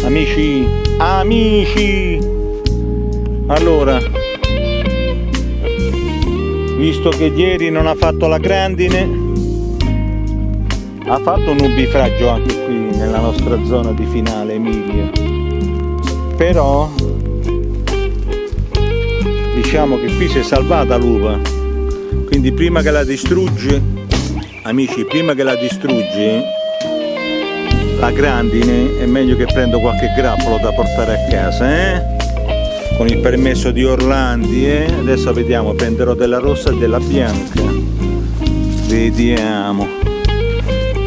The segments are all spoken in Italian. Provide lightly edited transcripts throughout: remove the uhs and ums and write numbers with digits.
amici, allora, visto che ieri non ha fatto la grandine, ha fatto un nubifragio anche qui nella nostra zona di Finale Emilia, però diciamo che qui si è salvata l'uva, quindi prima che la distrugge, amici, prima che la distrugge la grandine, è meglio che prendo qualche grappolo da portare a casa, con il permesso di Orlandi, adesso vediamo, prenderò della rossa e della bianca, vediamo,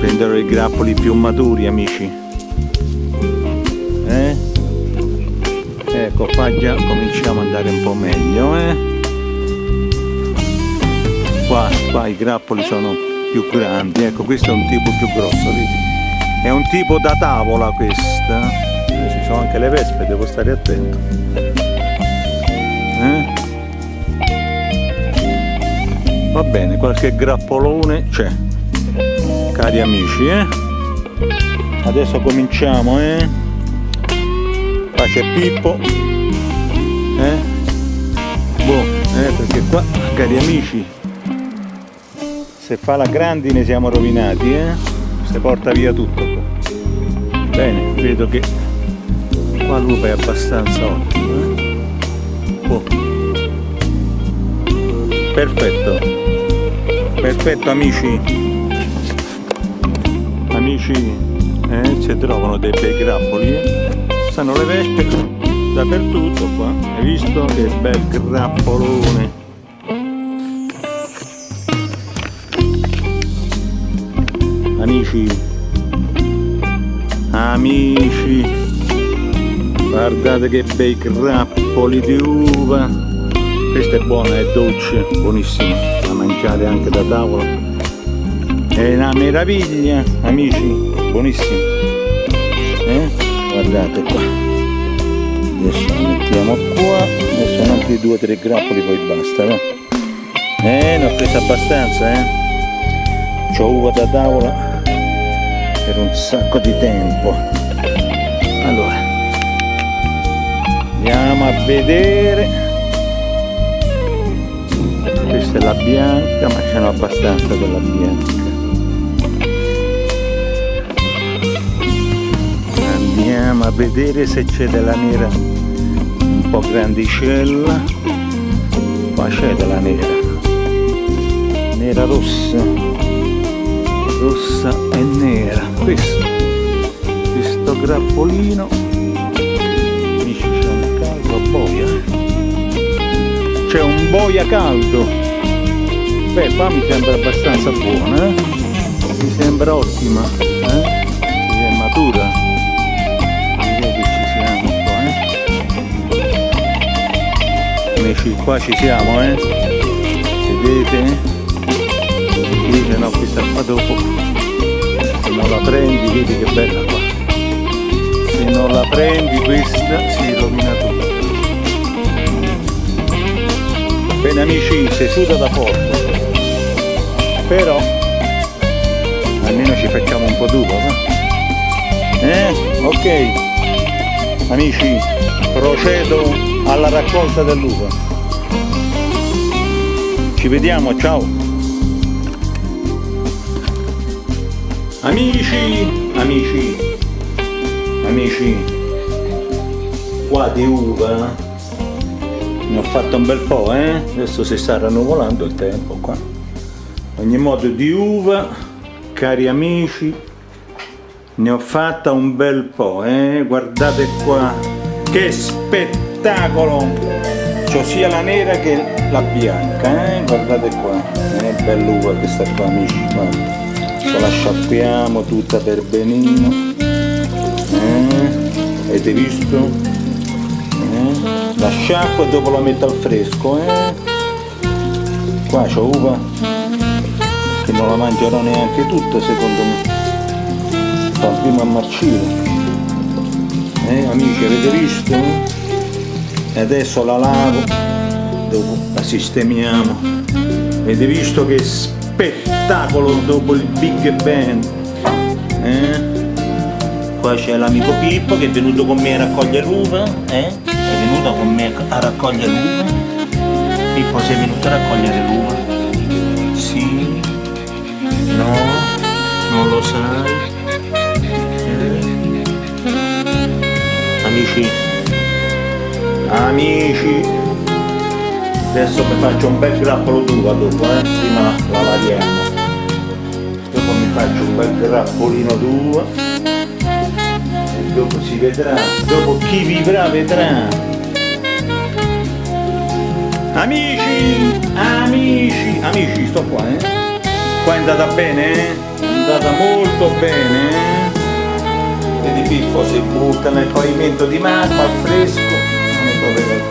prenderò i grappoli più maturi, amici, ecco qua già cominciamo ad andare un po' meglio, qua i grappoli sono più grandi, ecco, questo è un tipo più grosso, vedi? È un tipo da tavola questa, ci sono anche le vespe, devo stare attento. Va bene, qualche grappolone c'è, cari amici, adesso cominciamo, qua c'è Pippo, perché qua, cari amici, se fa la grandine siamo rovinati, si porta via tutto qua. Bene, vedo che qua l'uva è abbastanza ottima, perfetto amici, si trovano dei bei grappoli, stanno le vespe dappertutto qua, hai visto che bel grappolone. Amici, guardate che bei grappoli di uva, questa è buona, è dolce, buonissima da mangiare anche da tavola, è una meraviglia, amici, buonissima, guardate qua, adesso la mettiamo qua, adesso sono altri 2 o 3 grappoli, poi basta, no? Ne ho preso abbastanza, c'ho uva da tavola per un sacco di tempo. Allora, andiamo a vedere, questa è la bianca, ma ce n'ho abbastanza della bianca. Andiamo a vedere se c'è della nera un po' grandicella, qua c'è della nera rossa e nera, questo grappolino, amici, c'è un caldo a boia, c'è un boia caldo, qua mi sembra abbastanza buona, mi sembra ottima, è matura, direi che ci siamo qua, amici, qua ci siamo, vedete? Se no questa qua dopo, se non la prendi, vedi che bella qua, se non la prendi questa si rovina tutto. Bene amici, si suda da porco, però almeno ci facciamo un po' d'uva, ok amici, procedo alla raccolta dell'uva, ci vediamo, ciao. Amici, qua di uva ne ho fatto un bel po', adesso si sta rannuvolando il tempo qua. Ogni modo di uva, cari amici, ne ho fatta un bel po', guardate qua, che spettacolo! C'ho sia la nera che la bianca, guardate qua, è bella uva questa qua, amici, guarda. La sciacquiamo tutta per benino, avete visto? La sciacquo e dopo la metto al fresco, qua c'ho uva che non la mangerò neanche tutta, secondo me, fa prima a marcire, amici, avete visto? E adesso la lavo, dopo la sistemiamo, avete visto che spettacolo dopo il Big Bang, Qua c'è l'amico Pippo che è venuto con me a raccogliere l'uva, È venuto con me a raccogliere l'uva? Pippo, sei venuto a raccogliere l'uva? Sì? No? Non lo sai? Amici, adesso mi faccio un bel grappolo d'uva dopo, prima la lavoriamo. Dopo mi faccio un bel grappolino d'uva e dopo si vedrà, dopo chi vivrà vedrà. Amici, sto qua, Qua è andata bene, È andata molto bene, Vedi Pippo, si butta nel pavimento di marmo al fresco, non è proprio vero.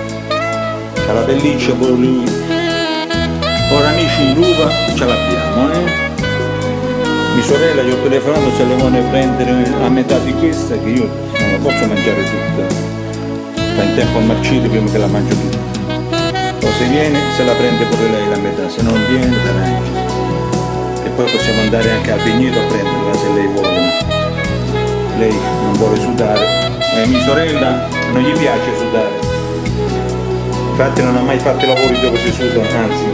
C'ha la pelliccia pure lui. Ora amici, l'uva ce l'abbiamo, Mia sorella gli ho telefonato se le vuole prendere la metà di questa, che io non la posso mangiare tutta. Fa in tempo a marcire prima che la mangio tutta. O se viene se la prende pure lei la metà, se non viene la mangia. E poi possiamo andare anche al vigneto a prenderla se lei vuole. Lei non vuole sudare, mia sorella non gli piace sudare, infatti non ha mai fatto i lavori dove si suda, anzi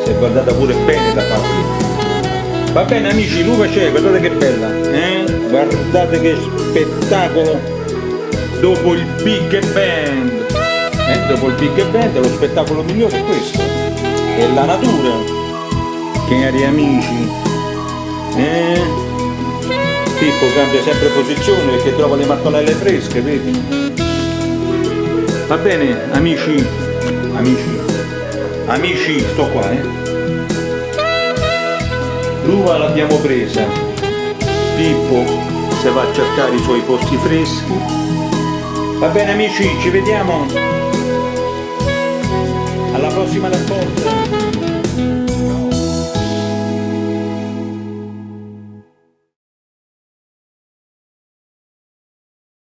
si è guardata pure bene da farli. Va bene amici, l'uva c'è, guardate che bella, guardate che spettacolo dopo il Big Band, dopo il Big Band lo spettacolo migliore è questo, è la natura, cari amici, Pippo cambia sempre posizione perché trova le mattonelle fresche, vedi? Va bene, amici, sto qua, L'uva l'abbiamo presa, Pippo se va a cercare i suoi posti freschi. Va bene amici, ci vediamo alla prossima raccolta.